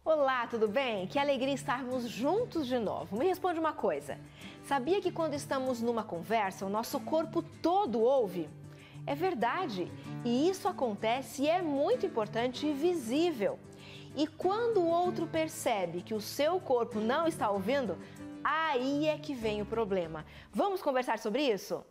Olá, tudo bem? Que alegria estarmos juntos de novo. Me responde uma coisa. Sabia que quando estamos numa conversa, o nosso corpo todo ouve? É verdade. E isso acontece e é muito importante e visível. E quando o outro percebe que o seu corpo não está ouvindo, aí é que vem o problema. Vamos conversar sobre isso?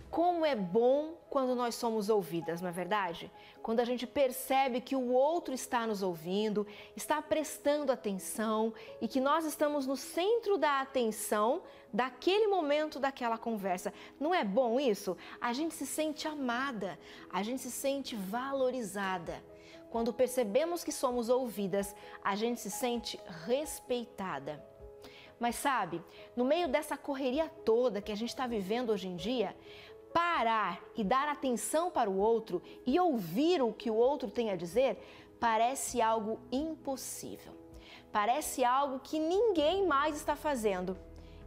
Como é bom quando nós somos ouvidas, não é verdade? Quando a gente percebe que o outro está nos ouvindo, está prestando atenção e que nós estamos no centro da atenção daquele momento, daquela conversa. Não é bom isso? A gente se sente amada, a gente se sente valorizada. Quando percebemos que somos ouvidas, a gente se sente respeitada. Mas sabe, no meio dessa correria toda que a gente está vivendo hoje em dia, parar e dar atenção para o outro e ouvir o que o outro tem a dizer parece algo impossível. Parece algo que ninguém mais está fazendo.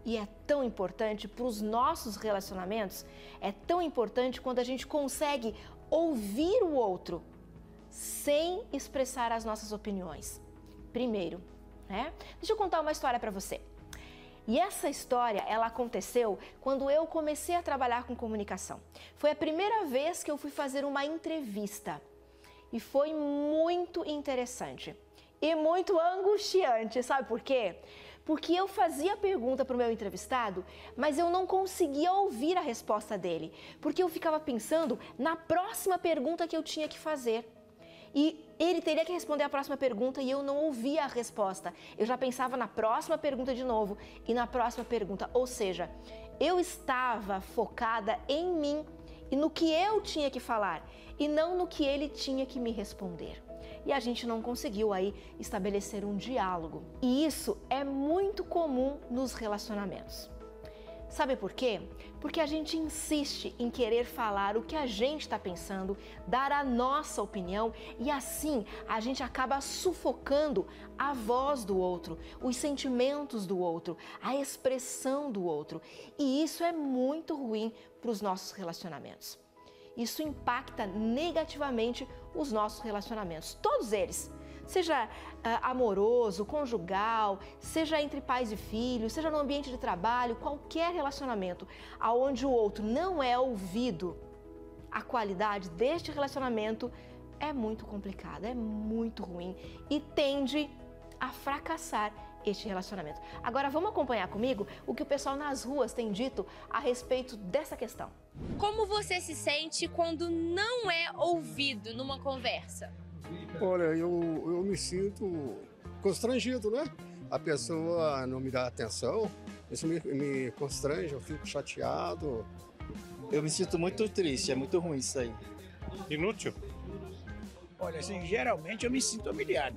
E é tão importante para os nossos relacionamentos, é tão importante quando a gente consegue ouvir o outro sem expressar as nossas opiniões. Primeiro, deixa eu contar uma história para você. E essa história, ela aconteceu quando eu comecei a trabalhar com comunicação. Foi a primeira vez que eu fui fazer uma entrevista. E foi muito interessante e muito angustiante, sabe por quê? Porque eu fazia a pergunta para o meu entrevistado, mas eu não conseguia ouvir a resposta dele, porque eu ficava pensando na próxima pergunta que eu tinha que fazer. E ele teria que responder a próxima pergunta e eu não ouvia a resposta. Eu já pensava na próxima pergunta de novo e na próxima pergunta. Ou seja, eu estava focada em mim e no que eu tinha que falar e não no que ele tinha que me responder. E a gente não conseguiu aí estabelecer um diálogo. E isso é muito comum nos relacionamentos. Sabe por quê? Porque a gente insiste em querer falar o que a gente está pensando, dar a nossa opinião e assim a gente acaba sufocando a voz do outro, os sentimentos do outro, a expressão do outro. E isso é muito ruim para os nossos relacionamentos. Isso impacta negativamente os nossos relacionamentos, todos eles. Seja amoroso, conjugal, seja entre pais e filhos, seja no ambiente de trabalho, qualquer relacionamento onde o outro não é ouvido, a qualidade deste relacionamento é muito complicada, é muito ruim e tende a fracassar este relacionamento. Agora vamos acompanhar comigo o que o pessoal nas ruas tem dito a respeito dessa questão. Como você se sente quando não é ouvido numa conversa? Olha, eu me sinto constrangido, né? A pessoa não me dá atenção, isso me constrange, eu fico chateado. Eu me sinto muito triste, é muito ruim isso aí. Inútil? Olha, assim, geralmente eu me sinto humilhado.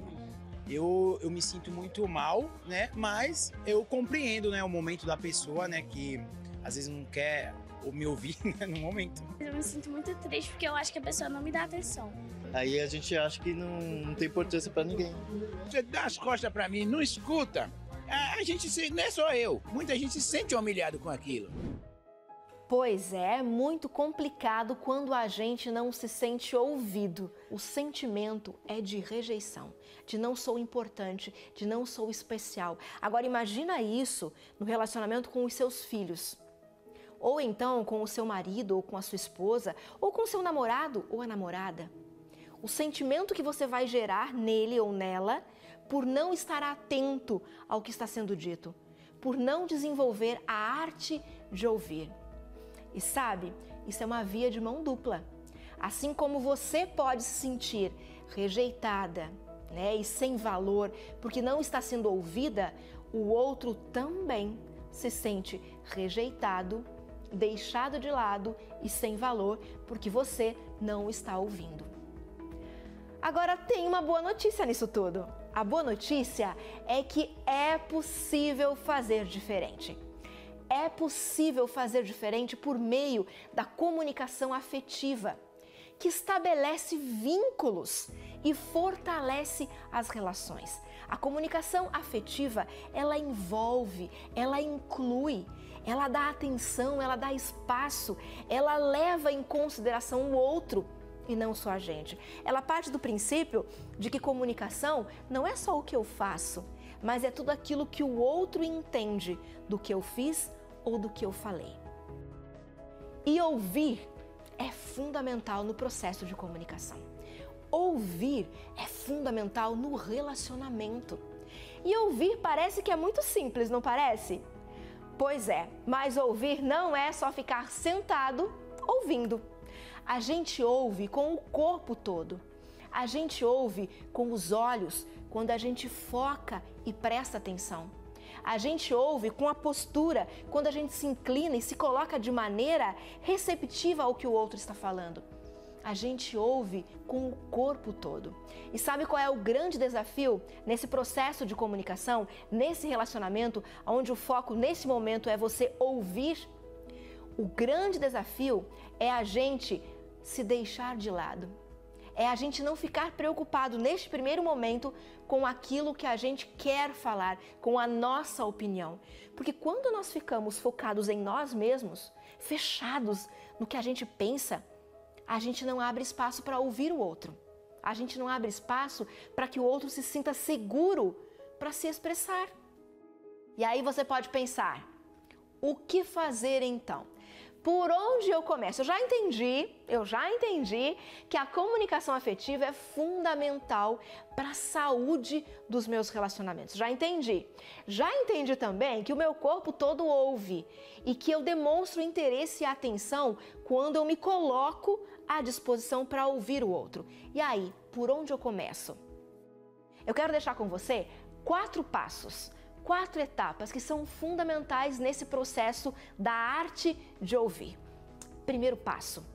Eu me sinto muito mal, né? Mas eu compreendo, né, o momento da pessoa, né, que às vezes não quer me ouvir, né, no momento. Eu me sinto muito triste porque eu acho que a pessoa não me dá atenção. Aí a gente acha que não tem importância pra ninguém. Você dá as costas pra mim, não escuta. A gente não é só eu, muita gente se sente humilhado com aquilo. Pois é muito complicado quando a gente não se sente ouvido. O sentimento é de rejeição, de não sou importante, de não sou especial. Agora imagina isso no relacionamento com os seus filhos. Ou então com o seu marido, ou com a sua esposa, ou com o seu namorado ou a namorada. O sentimento que você vai gerar nele ou nela por não estar atento ao que está sendo dito, por não desenvolver a arte de ouvir. E sabe, isso é uma via de mão dupla. Assim como você pode se sentir rejeitada, e sem valor porque não está sendo ouvida, o outro também se sente rejeitado, deixado de lado e sem valor porque você não está ouvindo. Agora tem uma boa notícia nisso tudo. A boa notícia é que é possível fazer diferente. É possível fazer diferente por meio da comunicação afetiva, que estabelece vínculos e fortalece as relações. A comunicação afetiva, ela envolve, ela inclui, ela dá atenção, ela dá espaço, ela leva em consideração o outro e não só a gente. Ela parte do princípio de que comunicação não é só o que eu faço, mas é tudo aquilo que o outro entende do que eu fiz ou do que eu falei. E ouvir é fundamental no processo de comunicação. Ouvir é fundamental no relacionamento. E ouvir parece que é muito simples, não parece? Pois é, mas ouvir não é só ficar sentado ouvindo. A gente ouve com o corpo todo. A gente ouve com os olhos quando a gente foca e presta atenção. A gente ouve com a postura quando a gente se inclina e se coloca de maneira receptiva ao que o outro está falando. A gente ouve com o corpo todo. E sabe qual é o grande desafio nesse processo de comunicação, nesse relacionamento, onde o foco nesse momento é você ouvir? O grande desafio é a gente se deixar de lado. É a gente não ficar preocupado neste primeiro momento com aquilo que a gente quer falar, com a nossa opinião. Porque quando nós ficamos focados em nós mesmos, fechados no que a gente pensa, a gente não abre espaço para ouvir o outro. A gente não abre espaço para que o outro se sinta seguro para se expressar. E aí você pode pensar, o que fazer então? Por onde eu começo? Eu já entendi que a comunicação afetiva é fundamental para a saúde dos meus relacionamentos. Já entendi. Já entendi também que o meu corpo todo ouve e que eu demonstro interesse e atenção quando eu me coloco à disposição para ouvir o outro. E aí, por onde eu começo? Eu quero deixar com você 4 passos. 4 etapas que são fundamentais nesse processo da arte de ouvir. Primeiro passo,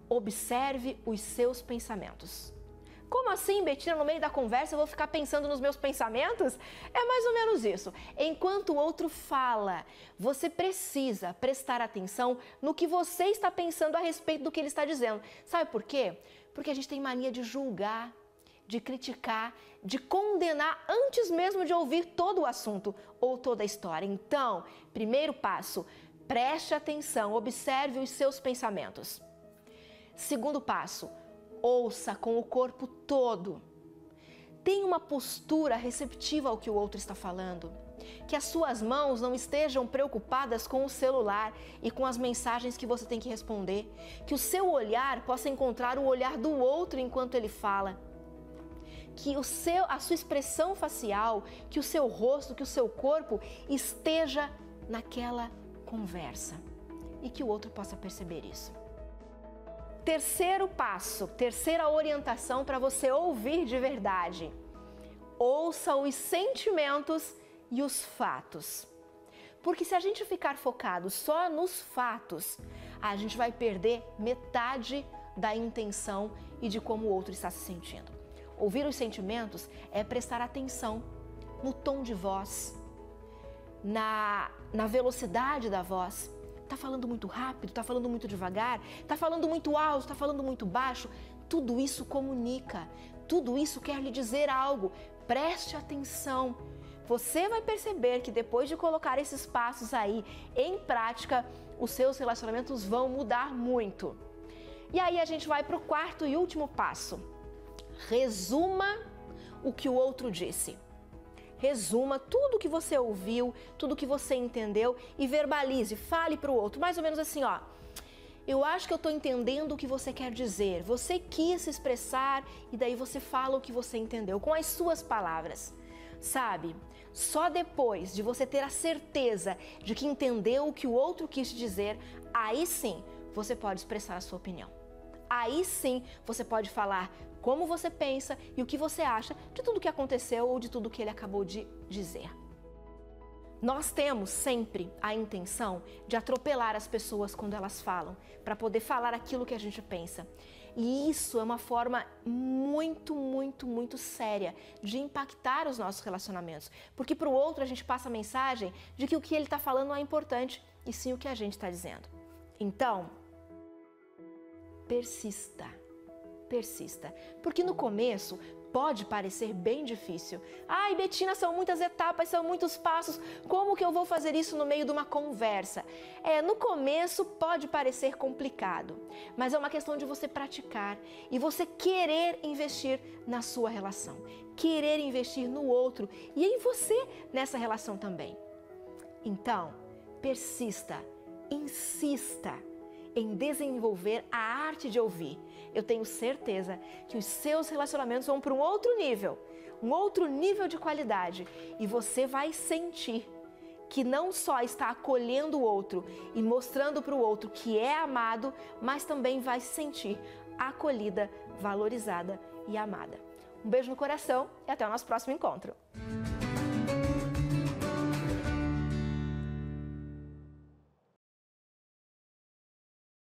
observe os seus pensamentos. Como assim, Betina, no meio da conversa eu vou ficar pensando nos meus pensamentos? É mais ou menos isso. Enquanto o outro fala, você precisa prestar atenção no que você está pensando a respeito do que ele está dizendo. Sabe por quê? Porque a gente tem mania de julgar, de criticar, de condenar antes mesmo de ouvir todo o assunto ou toda a história. Então, primeiro passo, preste atenção, observe os seus pensamentos. Segundo passo, ouça com o corpo todo. Tenha uma postura receptiva ao que o outro está falando. Que as suas mãos não estejam preocupadas com o celular e com as mensagens que você tem que responder. Que o seu olhar possa encontrar o olhar do outro enquanto ele fala. Que a sua expressão facial, que o seu rosto, que o seu corpo esteja naquela conversa e que o outro possa perceber isso. Terceiro passo, terceira orientação para você ouvir de verdade. Ouça os sentimentos e os fatos. Porque se a gente ficar focado só nos fatos, a gente vai perder metade da intenção e de como o outro está se sentindo. Ouvir os sentimentos é prestar atenção no tom de voz, na velocidade da voz. Tá falando muito rápido, tá falando muito devagar, tá falando muito alto, tá falando muito baixo. Tudo isso comunica, tudo isso quer lhe dizer algo. Preste atenção. Você vai perceber que depois de colocar esses passos aí em prática, os seus relacionamentos vão mudar muito. E aí a gente vai para o 4º e último passo. Resuma o que o outro disse. Resuma tudo o que você ouviu, tudo o que você entendeu e verbalize, fale para o outro, mais ou menos assim, ó. Eu acho que eu estou entendendo o que você quer dizer. Você quis se expressar e daí você fala o que você entendeu, com as suas palavras. Sabe, só depois de você ter a certeza de que entendeu o que o outro quis dizer, aí sim você pode expressar a sua opinião. Aí sim você pode falar como você pensa e o que você acha de tudo que aconteceu ou de tudo que ele acabou de dizer. Nós temos sempre a intenção de atropelar as pessoas quando elas falam, para poder falar aquilo que a gente pensa. E isso é uma forma muito séria de impactar os nossos relacionamentos. Porque para o outro a gente passa a mensagem de que o que ele está falando não é importante, e sim o que a gente está dizendo. Então, persista. persista. Porque no começo pode parecer bem difícil. Ai, Betina, são muitas etapas, são muitos passos. Como que eu vou fazer isso no meio de uma conversa? No começo pode parecer complicado, mas é uma questão de você praticar e você querer investir na sua relação, querer investir no outro e em você nessa relação também. Então, persista, insista em desenvolver a arte de ouvir. Eu tenho certeza que os seus relacionamentos vão para um outro nível de qualidade, e você vai sentir que não só está acolhendo o outro e mostrando para o outro que é amado, mas também vai se sentir acolhida, valorizada e amada. Um beijo no coração e até o nosso próximo encontro.